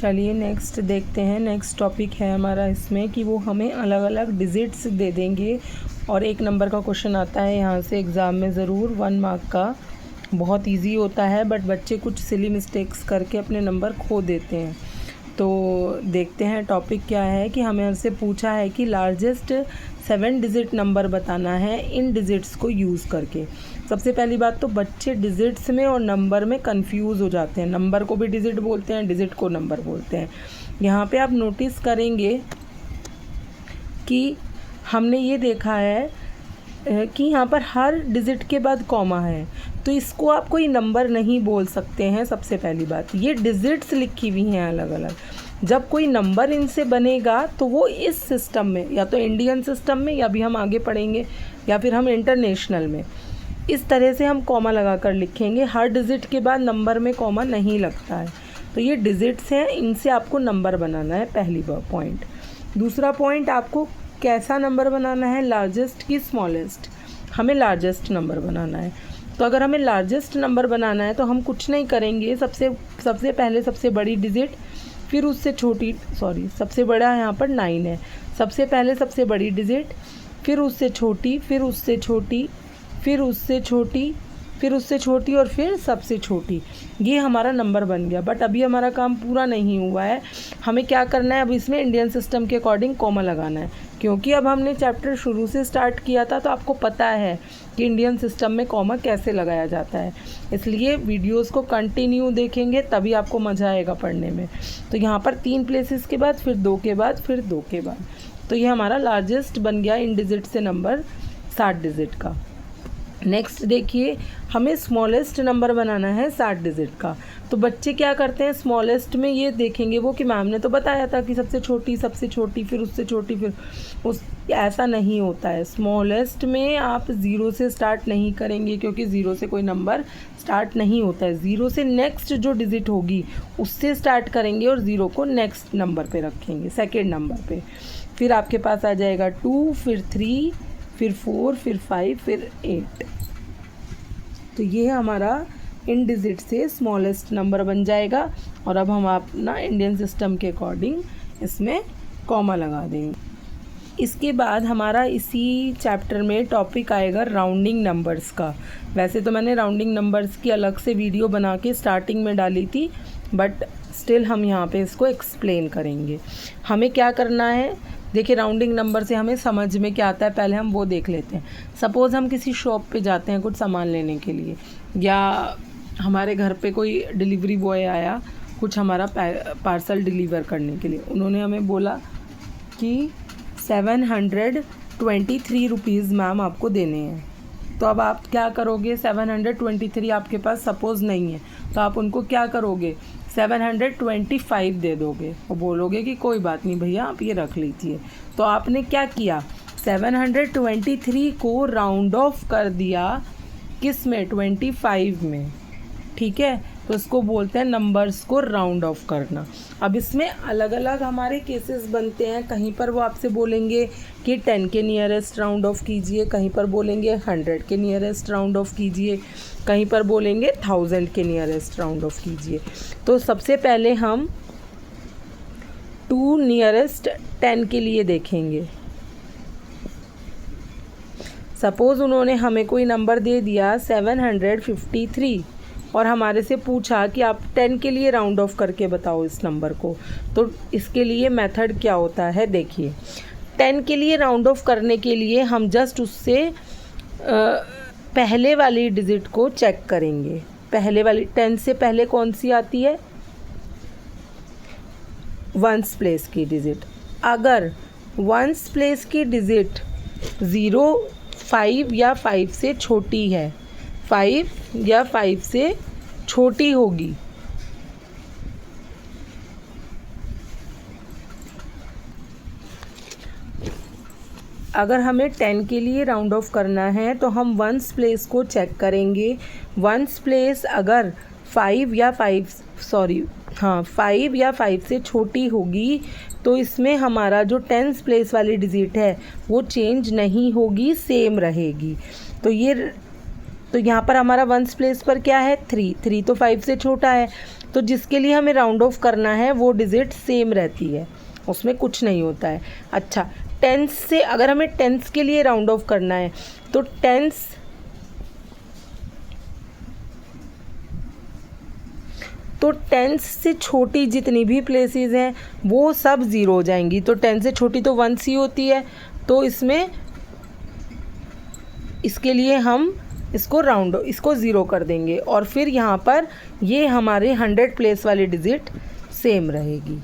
चलिए नेक्स्ट देखते हैं। नेक्स्ट टॉपिक है हमारा इसमें कि वो हमें अलग अलग डिजिट्स दे देंगे और एक नंबर का क्वेश्चन आता है यहाँ से एग्ज़ाम में ज़रूर, 1 मार्क का। बहुत इजी होता है बट बच्चे कुछ सिली मिस्टेक्स करके अपने नंबर खो देते हैं। तो देखते हैं टॉपिक क्या है कि हमें हमसे पूछा है कि लार्जेस्ट 7 डिजिट नंबर बताना है इन डिजिट्स को यूज़ करके। सबसे पहली बात तो बच्चे डिजिट्स में और नंबर में कंफ्यूज हो जाते हैं। नंबर को भी डिजिट बोलते हैं, डिजिट को नंबर बोलते हैं। यहाँ पे आप नोटिस करेंगे कि हमने ये देखा है कि यहाँ पर हर डिजिट के बाद कॉमा है, तो इसको आप कोई नंबर नहीं बोल सकते हैं। सबसे पहली बात, ये डिजिट्स लिखी हुई हैं अलग अलग। जब कोई नंबर इनसे बनेगा तो वो इस सिस्टम में, या तो इंडियन सिस्टम में, या भी हम आगे पढ़ेंगे, या फिर हम इंटरनेशनल में, इस तरह से हम कॉमा लगा कर लिखेंगे। हर डिजिट के बाद नंबर में कॉमा नहीं लगता है। तो ये डिजिट्स हैं, इनसे आपको नंबर बनाना है, पहली पॉइंट। दूसरा पॉइंट, आपको कैसा नंबर बनाना है, लार्जेस्ट की स्मॉलेस्ट। हमें लार्जेस्ट नंबर बनाना है। तो अगर हमें लार्जेस्ट नंबर बनाना है तो हम कुछ नहीं करेंगे। सबसे पहले सबसे बड़ी डिजिट, फिर उससे छोटी, सबसे बड़ा यहाँ पर 9 है। सबसे पहले सबसे बड़ी डिजिट, फिर उससे छोटी, फिर उससे छोटी, फिर उससे छोटी, फिर उससे छोटी, और फिर सबसे छोटी। ये हमारा नंबर बन गया। बट अभी हमारा काम पूरा नहीं हुआ है। हमें क्या करना है, अब इसमें इंडियन सिस्टम के अकॉर्डिंग कॉमा लगाना है, क्योंकि अब हमने चैप्टर शुरू से स्टार्ट किया था तो आपको पता है कि इंडियन सिस्टम में कॉमा कैसे लगाया जाता है। इसलिए वीडियोस को कंटिन्यू देखेंगे तभी आपको मज़ा आएगा पढ़ने में। तो यहाँ पर 3 प्लेसेस के बाद, फिर 2 के बाद, फिर 2 के बाद। तो ये हमारा लार्जेस्ट बन गया इन डिजिट से नंबर 7 डिजिट का। नेक्स्ट देखिए, हमें स्मॉलेस्ट नंबर बनाना है 7 डिजिट का। तो बच्चे क्या करते हैं, स्मॉलेस्ट में ये देखेंगे वो कि मैम ने तो बताया था कि सबसे छोटी, फिर उससे छोटी, फिर उस, ऐसा नहीं होता है। स्मॉलेस्ट में आप 0 से स्टार्ट नहीं करेंगे, क्योंकि 0 से कोई नंबर स्टार्ट नहीं होता है। 0 से नेक्स्ट जो डिजिट होगी उससे स्टार्ट करेंगे और 0 को नेक्स्ट नंबर पे रखेंगे, सेकेंड नंबर पे। फिर आपके पास आ जाएगा 2, फिर 3, फिर 4, फिर 5, फिर 8। तो ये हमारा इन डिजिट से स्मॉलेस्ट नंबर बन जाएगा। और अब हम अपना इंडियन सिस्टम के अकॉर्डिंग इसमें कॉमा लगा देंगे। इसके बाद हमारा इसी चैप्टर में टॉपिक आएगा राउंडिंग नंबर्स का। वैसे तो मैंने राउंडिंग नंबर्स की अलग से वीडियो बना के स्टार्टिंग में डाली थी, बट स्टिल हम यहाँ पे इसको एक्सप्लेन करेंगे। हमें क्या करना है, देखिए राउंडिंग नंबर से हमें समझ में क्या आता है, पहले हम वो देख लेते हैं। सपोज़ हम किसी शॉप पे जाते हैं कुछ सामान लेने के लिए, या हमारे घर पे कोई डिलीवरी बॉय आया कुछ हमारा पार्सल डिलीवर करने के लिए। उन्होंने हमें बोला कि 723 रुपीज़ मैम आपको देने हैं। तो अब आप क्या करोगे, 723 आपके पास सपोज़ नहीं है, तो आप उनको क्या करोगे, 725 दे दोगे और बोलोगे कि कोई बात नहीं भैया आप ये रख लीजिए। तो आपने क्या किया, 723 को राउंड ऑफ कर दिया, किस में, 25 में। ठीक है, तो इसको बोलते हैं नंबर्स को राउंड ऑफ करना। अब इसमें अलग अलग हमारे केसेस बनते हैं। कहीं पर वो आपसे बोलेंगे कि 10 के नियरेस्ट राउंड ऑफ कीजिए, कहीं पर बोलेंगे 100 के नियरेस्ट राउंड ऑफ कीजिए, कहीं पर बोलेंगे 1000 के नियरेस्ट राउंड ऑफ कीजिए। तो सबसे पहले हम 2 नियरेस्ट 10 के लिए देखेंगे। सपोज़ उन्होंने हमें कोई नंबर दे दिया 753 और हमारे से पूछा कि आप 10 के लिए राउंड ऑफ करके बताओ इस नंबर को। तो इसके लिए मेथड क्या होता है, देखिए 10 के लिए राउंड ऑफ करने के लिए हम जस्ट उससे पहले वाली डिजिट को चेक करेंगे। पहले वाली 10 से पहले कौन सी आती है, 1s प्लेस की डिजिट। अगर 1s प्लेस की डिजिट 0, 5 या 5 से छोटी है, 5 या 5 से छोटी होगी, अगर हमें 10 के लिए राउंड ऑफ करना है तो हम 1s प्लेस को चेक करेंगे। 1s प्लेस अगर 5 या 5 से छोटी होगी तो इसमें हमारा जो 10s प्लेस वाली डिजिट है वो चेंज नहीं होगी, सेम रहेगी। तो यहाँ पर हमारा 1s प्लेस पर क्या है, 3 तो 5 से छोटा है। तो जिसके लिए हमें राउंड ऑफ करना है वो डिजिट सेम रहती है, उसमें कुछ नहीं होता है। अच्छा, टेंस से अगर हमें टेंस के लिए राउंड ऑफ करना है तो टेंस से छोटी जितनी भी प्लेसेस हैं वो सब ज़ीरो हो जाएंगी। तो 10 से छोटी तो 1 सी होती है, तो इसके लिए हम इसको ज़ीरो कर देंगे और फिर यहाँ पर ये हमारे 100 प्लेस वाली डिजिट सेम रहेगी।